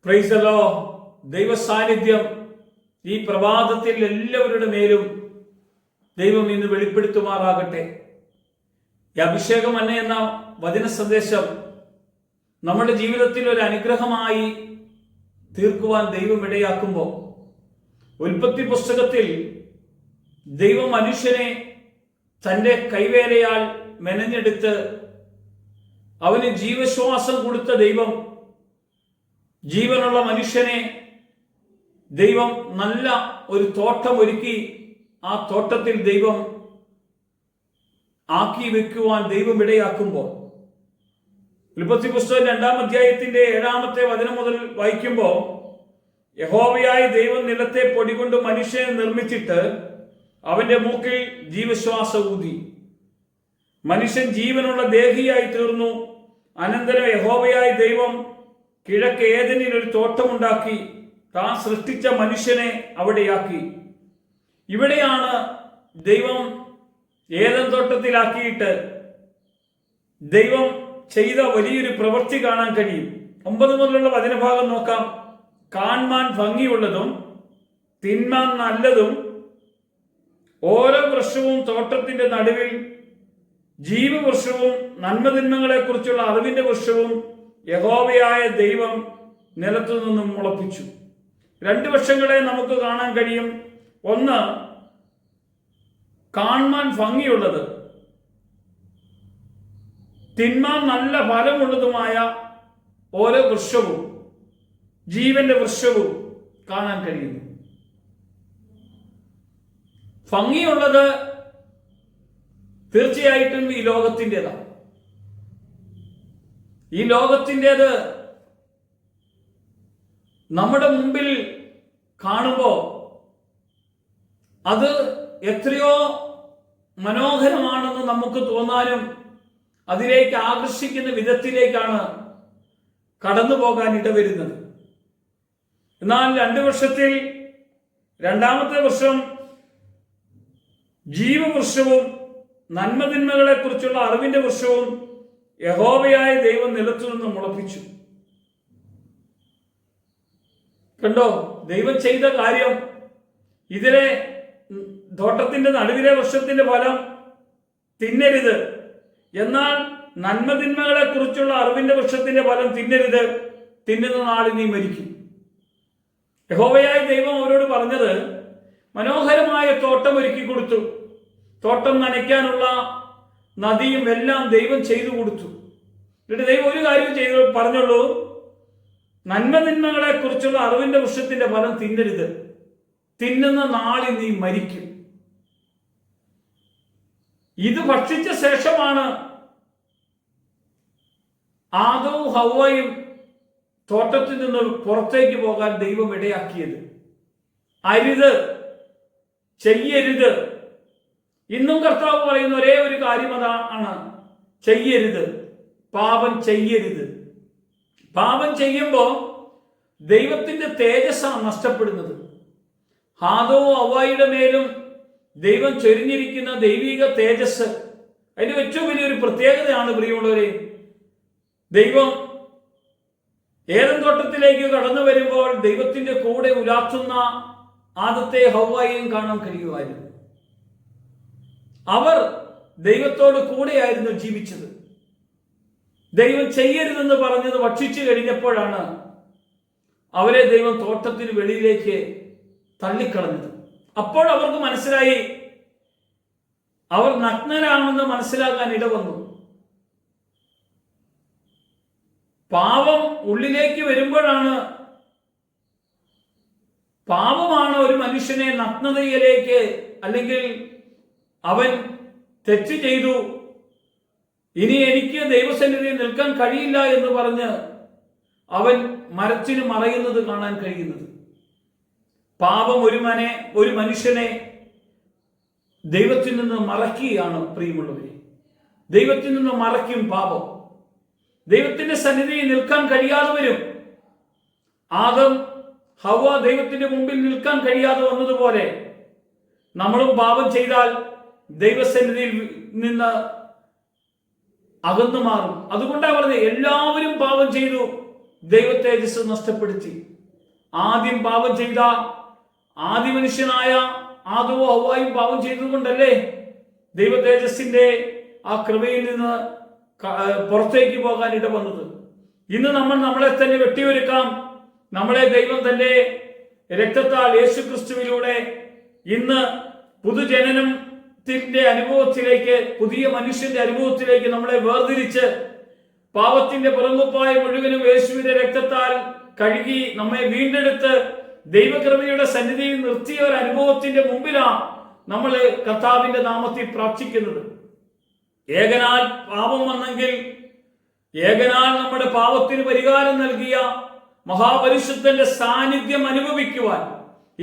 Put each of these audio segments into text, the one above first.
Praise the Lord. ദൈവ സാന്നിധ്യം ഈ പ്രഭാതത്തിൽ എല്ലാവരുടെ മേലും ദൈവം ഇന്ന് വെളിപ്പെടുത്തുമാറാകട്ടെ. ഈ അഭിഷേകം അന്ന എന്ന വചന സന്ദേശം നമ്മുടെ ജീവിതത്തിൽ ഒരു അനുഗ്രഹമായി തീർക്കുവാൻ ദൈവം ഇടയാക്കുമ്പോൾ, ഉൽപ്പത്തി പുസ്തകത്തിൽ ദൈവം മനുഷ്യനെ തൻ്റെ കൈവേലയാൽ മെനഞ്ഞെടുത്ത് അവന് ജീവശ്വാസം കൊടുത്ത ദൈവം, ജീവനുള്ള മനുഷ്യനെ ദൈവം നല്ല ഒരു തോട്ടം ഒരുക്കി ആ തോട്ടത്തിൽ ദൈവം ആക്കി വെക്കുവാൻ ദൈവം ഇടയാക്കുമ്പോൾ, ഉൽപ്പത്തി പുസ്തകം 2-ാം അധ്യായത്തിന്റെ 7-ാമത്തെ വചനം മുതൽ വായിക്കുമ്പോൾ, യഹോവയായ ദൈവം നിലത്തെ പൊടികൊണ്ട് മനുഷ്യനെ നിർമ്മിച്ചിട്ട് അവന്റെ മൂക്കിൽ ജീവശ്വാസം ഊതി. മനുഷ്യൻ ജീവനുള്ള ദേഹിയായി തീർന്നു. അനന്തരം യഹോവയായ ദൈവം കിഴക്ക് ഏദനിൽ ഒരു തോട്ടമുണ്ടാക്കി താൻ സൃഷ്ടിച്ച മനുഷ്യനെ അവിടെയാക്കി. ഇവിടെയാണ് ദൈവം ഏദൻ തോട്ടത്തിലാക്കിയിട്ട് ദൈവം ചെയ്ത വലിയൊരു പ്രവൃത്തി കാണാൻ കഴിയും. 9 മുതലുള്ള വചനഭാഗം നോക്കാം. കാണാൻ ഭംഗിയുള്ളതും തിന്മാൻ നല്ലതും ഓരോ വൃക്ഷവും തോട്ടത്തിന്റെ നടുവിൽ ജീവവൃക്ഷവും നന്മതിന്മകളെ കുറിച്ചുള്ള അറിവിന്റെ വൃക്ഷവും യഹോവയായ ദൈവം നിലത്തു നിന്നും മുളപ്പിച്ചു. 2 വൃക്ഷങ്ങളെ നമുക്ക് കാണാൻ കഴിയും. ഒന്ന്, കാണാൻ ഭംഗിയുള്ളത്, തിന്മാൻ നല്ല ഫലമുള്ളതുമായ ഓരോ വൃക്ഷവും ജീവന്റെ വൃക്ഷവും കാണാൻ കഴിയുന്നു. ഭംഗിയുള്ളത് തീർച്ചയായിട്ടും ഈ ലോകത്തിൻ്റെതാണ്. ഈ ലോകത്തിൻ്റെത് നമ്മുടെ മുമ്പിൽ കാണുമ്പോൾ അത് എത്രയോ മനോഹരമാണെന്ന് നമുക്ക് തോന്നാനും അതിലേക്ക് ആകർഷിക്കുന്ന വിധത്തിലേക്കാണ് കടന്നു പോകാൻ ഇടവരുന്നത്. എന്നാൽ 2 വർഷത്തിൽ 2-ാമത്തെ വർഷം ജീവവൃക്ഷവും നന്മതിന്മകളെ കുറിച്ചുള്ള അറിവിന്റെ വൃക്ഷവും യഹോവയായ ദൈവം നിലത്തു നിന്ന് മുളപ്പിച്ചു. കണ്ടോ ദൈവം ചെയ്ത കാര്യം? ഇതിലെ തോട്ടത്തിന്റെ നടുവിലെ വൃക്ഷത്തിന്റെ ഫലം തിന്നരുത്, എന്നാൽ നന്മതിന്മകളെ കുറിച്ചുള്ള അറിവിന്റെ വൃക്ഷത്തിന്റെ ഫലം തിന്നരുത്, തിന്നുന്ന നാളിൽ നീ മരിക്കും. യഹോവയായ ദൈവം അവരോട് പറഞ്ഞത് മനോഹരമായ തോട്ടം ഒരുക്കി കൊടുത്തു. തോട്ടം നനയ്ക്കാനുള്ള നദിയും എല്ലാം ദൈവം ചെയ്തു കൊടുത്തു. എന്നിട്ട് ദൈവം ഒരു കാര്യം പറഞ്ഞുള്ളൂ, നന്മതിന്മകളെ കുറിച്ചുള്ള അറിവിന്റെ വൃക്ഷത്തിന്റെ ഫലം തിന്നരുത്, തിന്നുന്ന നാളിൽ നീ മരിക്കും. ഇത് ഭക്ഷിച്ച ശേഷമാണ് ആദവും ഹവ്വയും തോട്ടത്തിൽ നിന്ന് പുറത്തേക്ക് പോകാൻ ദൈവം ഇടയാക്കിയത്. അരുത്, ചെയ്യരുത്. ഇന്നും കർത്താവ് പറയുന്ന ഒരേ ഒരു കാര്യം അതാണ്, ചെയ്യരുത്, പാപം ചെയ്യരുത്. പാപം ചെയ്യുമ്പോൾ ദൈവത്തിന്റെ തേജസ്സാണ് നഷ്ടപ്പെടുന്നത്. ആദവും ഹവ്വയുടെ മേലും ദൈവം ചൊരിഞ്ഞിരിക്കുന്ന ദൈവിക തേജസ്, അതിന്റെ ഏറ്റവും വലിയൊരു പ്രത്യേകതയാണ് പ്രിയമുള്ളവരെ. ദൈവം ഏദൻ തോട്ടത്തിലേക്ക് കടന്നു വരുമ്പോൾ ദൈവത്തിന്റെ കൂടെ ഉലാത്തുന്ന ആദത്തെ ഹവ്വയെയും കാണാൻ കഴിയുമായിരുന്നു. അവർ ദൈവത്തോട് കൂടെയായിരുന്നു ജീവിച്ചത്. ദൈവം ചെയ്യരുതെന്ന് പറഞ്ഞത് ഭക്ഷിച്ചു കഴിഞ്ഞപ്പോഴാണ് അവരെ ദൈവം തോട്ടത്തിന് വെളിയിലേക്ക് തള്ളിക്കളഞ്ഞത്. അപ്പോൾ അവർക്ക് മനസ്സിലായി, അവർ നഗ്നരാണെന്ന് മനസ്സിലാക്കാൻ ഇടവന്നു. പാപം ഉള്ളിലേക്ക് വരുമ്പോഴാണ്, പാപമാണ് ഒരു മനുഷ്യനെ നഗ്നതയിലേക്ക്, അല്ലെങ്കിൽ അവൻ തെറ്റ് ചെയ്തു, ഇനി എനിക്ക് ദൈവസന്നിധിയിൽ നിൽക്കാൻ കഴിയില്ല എന്ന് പറഞ്ഞ് അവൻ മരത്തിന് മറയുന്നത് കാണാൻ കഴിയുന്നത്. പാപം ഒരു മനുഷ്യനെ ദൈവത്തിൽ നിന്ന് മറയ്ക്കുകയാണ് പ്രിയമുള്ളവരെ. ദൈവത്തിൽ നിന്ന് മറയ്ക്കും പാപം. ദൈവത്തിന്റെ സന്നിധിയിൽ നിൽക്കാൻ കഴിയാതെ വരും. ആദം ഹവ്വ ദൈവത്തിന്റെ മുമ്പിൽ നിൽക്കാൻ കഴിയാതെ വന്നതുപോലെ നമ്മളും പാപം ചെയ്താൽ ദൈവസന്നിധിയിൽ നിന്ന് അകന്നു മാറും. അതുകൊണ്ടാണ് പറഞ്ഞത് എല്ലാവരും പാപം ചെയ്തു ദൈവ തേജസ് നഷ്ടപ്പെടുത്തി. ആദ്യം പാപം ചെയ്ത ആദ്യ മനുഷ്യനായ ആദവും ഹവ്വായും പാപം ചെയ്തതുകൊണ്ടല്ലേ ദൈവ തേജസ്സിന്റെ ആ കൃപയിൽ നിന്ന് പുറത്തേക്ക് പോകാൻ ഇട വന്നത്. ഇന്ന് നമ്മൾ നമ്മളെ തന്നെ വെട്ടിയൊരുക്കാം. നമ്മളെ ദൈവം തന്റെ രക്തത്താൽ യേശു ക്രിസ്തുവിലൂടെ ഇന്ന് പുതുജനനത്തിന്റെ അനുഭവത്തിലേക്ക്, പുതിയ മനുഷ്യന്റെ അനുഭവത്തിലേക്ക് നമ്മളെ വേർതിരിച്ച് പാപത്തിന്റെ പുറങ്കുപ്പായ മുഴുവനും യേശുവിന്റെ രക്തത്താൽ കഴുകി നമ്മെ വീണ്ടെടുത്ത് ദൈവകൃപയുടെ സന്നിധിയിൽ നിർത്തിയ ഒരു അനുഭവത്തിന്റെ മുമ്പിലാണ് നമ്മൾ കർത്താവിന്റെ നാമത്തിൽ പ്രാർത്ഥിക്കുന്നത്. ഏകനാൽ പാപം വന്നെങ്കിൽ, ഏകനാൽ നമ്മുടെ പാപത്തിന് പരിഹാരം നൽകിയ മഹാപരിശുദ്ധന്റെ സാന്നിധ്യം അനുഭവിക്കുവാൻ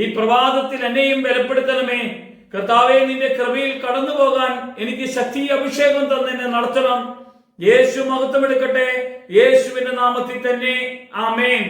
ഈ പ്രഭാതത്തിൽ എന്നെയും ബലപ്പെടുത്തണമേ. കർത്താവേ, നിന്റെ കൃപയിൽ കടന്നു പോകാൻ എനിക്ക് ശക്തി അഭിഷേകം തന്നെ നടത്തണം. യേശു മഹത്വം എടുക്കട്ടെ. യേശുവിന്റെ നാമത്തിൽ തന്നെ ആമേൻ.